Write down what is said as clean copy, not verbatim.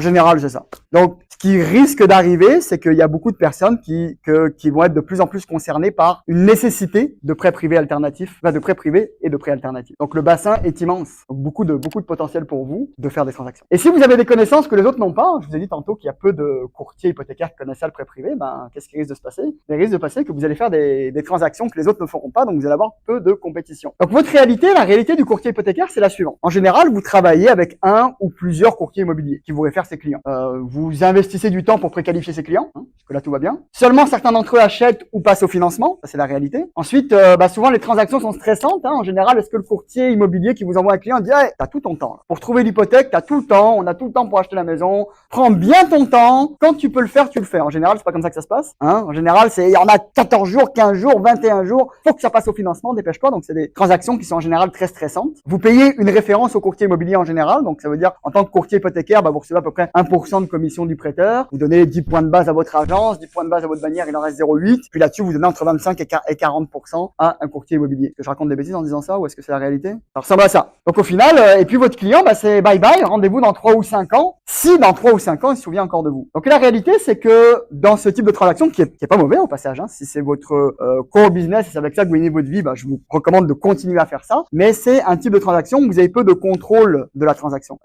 En général, c'est ça. Donc, ce qui risque d'arriver, c'est qu'il y a beaucoup de personnes qui vont être de plus en plus concernées par une nécessité de prêt privé alternatif, enfin de prêt privé et de prêt alternatif. Donc, le bassin est immense. Donc, beaucoup de potentiel pour vous de faire des transactions. Et si vous avez des connaissances que les autres n'ont pas, je vous ai dit tantôt qu'il y a peu de courtiers hypothécaires qui connaissent ça, le prêt privé, qu'est-ce qui risque de se passer? Il risque de passer que vous allez faire des transactions que les autres ne feront pas, donc vous allez avoir peu de compétition. Donc, votre réalité, la réalité du courtier hypothécaire, c'est la suivante. En général, vous travaillez avec un ou plusieurs courtiers immobiliers qui vous réfèrent ses clients. Vous investissez du temps pour préqualifier ses clients, parce que là tout va bien. Seulement certains d'entre eux achètent ou passent au financement, ça c'est la réalité. Ensuite, souvent les transactions sont stressantes. En général, est-ce que le courtier immobilier qui vous envoie un client dit hey, t'as tout ton temps là. Pour trouver l'hypothèque, t'as tout le temps, on a tout le temps pour acheter la maison. Prends bien ton temps. Quand tu peux le faire, tu le fais. En général, c'est pas comme ça que ça se passe. En général, il y en a 14 jours, 15 jours, 21 jours. Faut que ça passe au financement, dépêche-toi. Donc c'est des transactions qui sont en général très stressantes. Vous payez une référence au courtier immobilier en général. Donc ça veut dire en tant que courtier hypothécaire, vous recevez à peu près 1% de commission du prêteur. Vous donnez 10 points de base à votre agence, 10 points de base à votre bannière, il en reste 0,8. Puis là-dessus, vous donnez entre 25 et 40% à un courtier immobilier. Est-ce que je raconte des bêtises en disant ça ou est-ce que c'est la réalité? Ça ressemble à ça. Donc au final, et puis votre client, c'est bye bye, rendez-vous dans 3 ou 5 ans. Si dans 3 ou 5 ans, il se souvient encore de vous. Donc la réalité, c'est que dans ce type de transaction, qui est pas mauvais au passage, si c'est votre core business et c'est avec ça que vous gagnez votre vie, je vous recommande de continuer à faire ça. Mais c'est un type de transaction où vous avez peu de contrôle de la transaction.